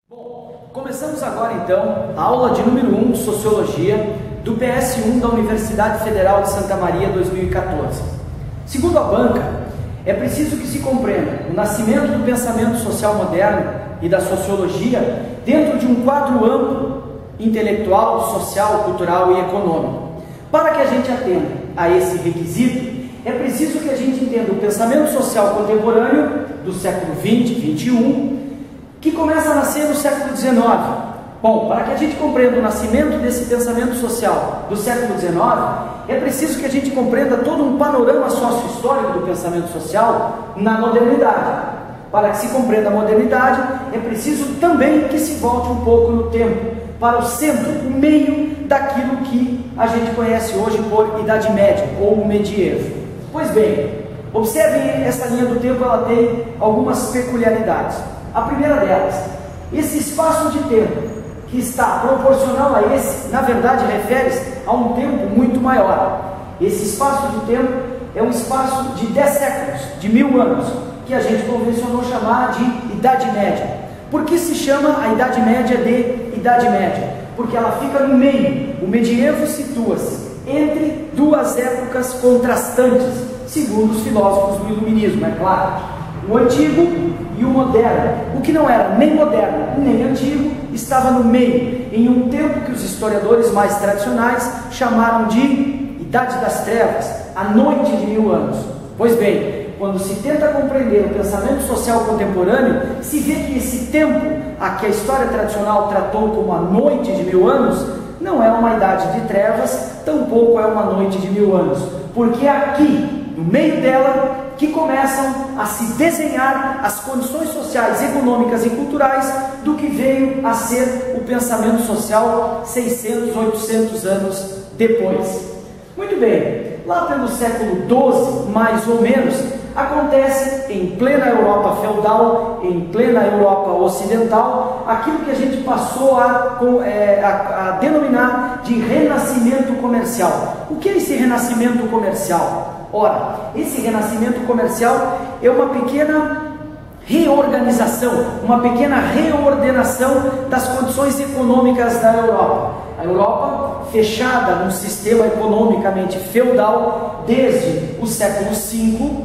Bom, começamos agora então a aula de número 1 de Sociologia do PS1 da Universidade Federal de Santa Maria 2014. Segundo a banca, é preciso que se compreenda o nascimento do pensamento social moderno e da sociologia dentro de um quadro amplo, intelectual, social, cultural e econômico. Para que a gente atenda a esse requisito, é preciso que a gente entenda o pensamento social contemporâneo do século XX, XXI, que começa a nascer no século XIX. Bom, para que a gente compreenda o nascimento desse pensamento social do século XIX, é preciso que a gente compreenda todo um panorama sócio-histórico do pensamento social na modernidade. Para que se compreenda a modernidade, é preciso também que se volte um pouco no tempo, para o centro, o meio daquilo que a gente conhece hoje por Idade Média ou Medievo. Pois bem, observem essa linha do tempo, ela tem algumas peculiaridades. A primeira delas, esse espaço de tempo que está proporcional a esse, na verdade, refere-se a um tempo muito maior. Esse espaço de tempo é um espaço de 10 séculos, de 1000 anos, que a gente convencionou chamar de Idade Média. Por que se chama a Idade Média de Idade Média? Porque ela fica no meio. O medievo situa-se entre duas épocas contrastantes, segundo os filósofos do iluminismo, é claro. O antigo e o moderno. O que não era nem moderno nem antigo estava no meio, em um tempo que os historiadores mais tradicionais chamaram de Idade das Trevas, a noite de 1000 anos. Pois bem, quando se tenta compreender o pensamento social contemporâneo, se vê que esse tempo a que a história tradicional tratou como a noite de 1000 anos, não é uma idade de trevas, tampouco é uma noite de 1000 anos, porque é aqui, no meio dela, que começam a se desenhar as condições sociais, econômicas e culturais do que veio a ser o pensamento social 600, 800 anos depois. Muito bem, lá pelo século XII, mais ou menos, acontece em plena Europa feudal, em plena Europa ocidental, aquilo que a gente passou a denominar de renascimento comercial. O que é esse renascimento comercial? Ora, esse renascimento comercial é uma pequena reorganização, uma pequena reordenação das condições econômicas da Europa. A Europa, fechada num sistema economicamente feudal desde o século V,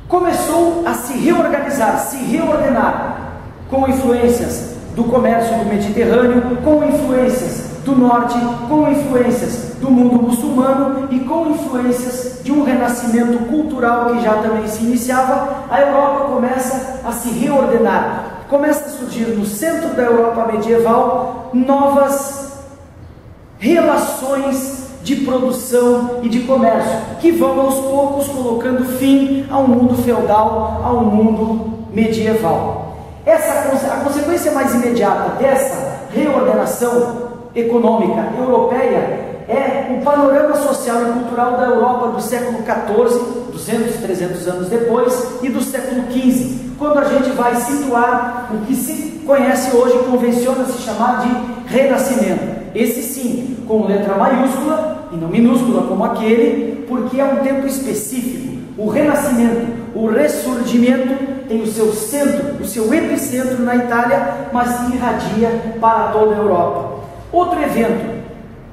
começou a se reorganizar, se reordenar, com influências do comércio do Mediterrâneo, com influências do norte, com influências do mundo muçulmano e com influências de um renascimento cultural que já também se iniciava. A Europa começa a se reordenar, começa a surgir no centro da Europa medieval novas relações de produção e de comércio, que vão aos poucos colocando fim ao mundo feudal, ao mundo medieval. A consequência mais imediata dessa reordenação econômica europeia é o panorama social e cultural da Europa do século XIV, 200, 300 anos depois, e do século XV, quando a gente vai situar o que se conhece hoje, convenciona-se chamar de Renascimento. Esse sim, com letra maiúscula e não minúscula como aquele, porque é um tempo específico. O Renascimento, o Ressurgimento, tem o seu centro, o seu epicentro na Itália, mas irradia para toda a Europa. Outro evento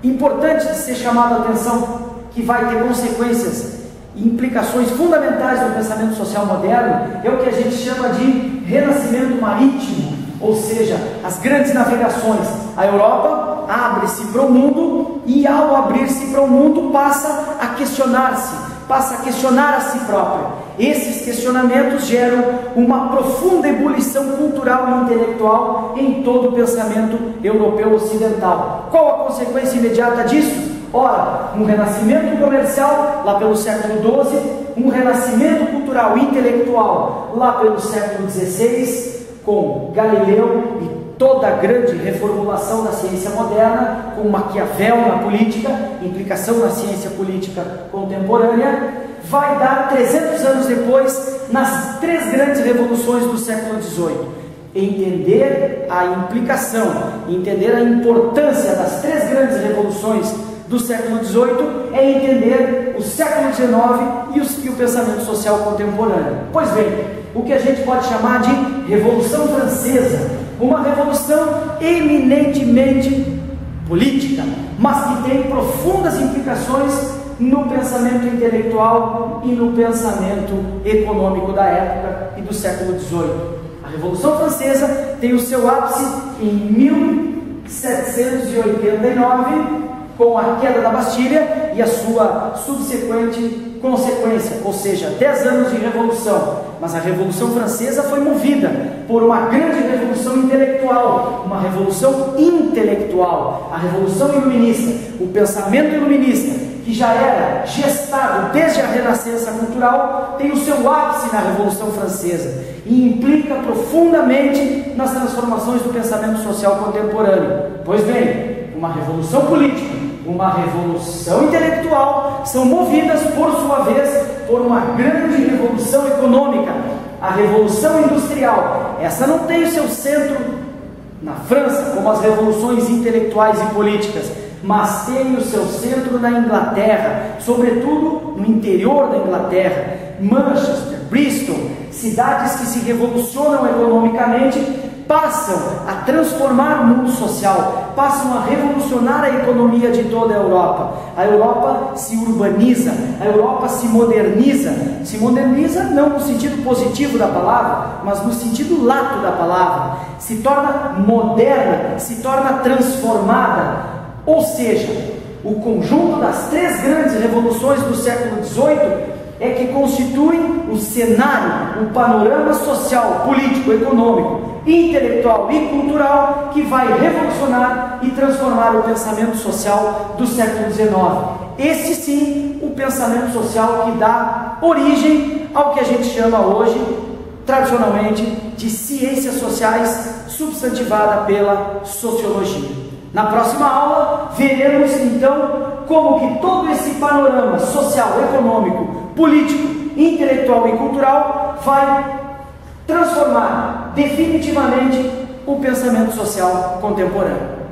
importante de ser chamado a atenção, que vai ter consequências e implicações fundamentais no pensamento social moderno, é o que a gente chama de renascimento marítimo, ou seja, as grandes navegações. A Europa abre-se para o mundo e, ao abrir-se para o mundo, passa a questionar-se, passa a questionar a si própria. Esses questionamentos geram uma profunda ebulição cultural e intelectual em todo o pensamento europeu ocidental. Qual a consequência imediata disso? Ora, um renascimento comercial lá pelo século XII, um renascimento cultural e intelectual lá pelo século XVI, com Galileu e toda a grande reformulação da ciência moderna, com Maquiavel na política, implicação na ciência política contemporânea, vai dar 300 anos depois nas três grandes revoluções do século XVIII. Entender a implicação, entender a importância das três grandes revoluções do século XVIII é entender o século XIX e o pensamento social contemporâneo. Pois bem, o que a gente pode chamar de Revolução Francesa, uma revolução eminentemente política, mas que tem profundas implicações no pensamento intelectual e no pensamento econômico da época e do século XVIII. A Revolução Francesa tem o seu ápice em 1789, com a queda da Bastilha e a sua subsequente consequência, ou seja, 10 anos de revolução. Mas a Revolução Francesa foi movida por uma grande revolução intelectual, uma revolução intelectual, a Revolução Iluminista, o pensamento iluminista, que já era gestado desde a Renascença cultural, tem o seu ápice na Revolução Francesa e implica profundamente nas transformações do pensamento social contemporâneo. Pois bem, uma revolução política, uma revolução intelectual são movidas, por sua vez, por uma grande revolução econômica, a Revolução Industrial. Essa não tem o seu centro na França, como as revoluções intelectuais e políticas, mas tem o seu centro na Inglaterra, sobretudo no interior da Inglaterra, Manchester, Bristol, cidades que se revolucionam economicamente, passam a transformar o mundo social, passam a revolucionar a economia de toda a Europa. A Europa se urbaniza, a Europa se moderniza não no sentido positivo da palavra, mas no sentido lato da palavra, se torna moderna, se torna transformada. Ou seja, o conjunto das três grandes revoluções do século XVIII é que constituem o cenário, o panorama social, político, econômico, intelectual e cultural que vai revolucionar e transformar o pensamento social do século XIX. Esse sim, o pensamento social que dá origem ao que a gente chama hoje, tradicionalmente, de ciências sociais, substantivada pela sociologia. Na próxima aula, veremos então como que todo esse panorama social, econômico, político, intelectual e cultural vai transformar definitivamente o pensamento social contemporâneo.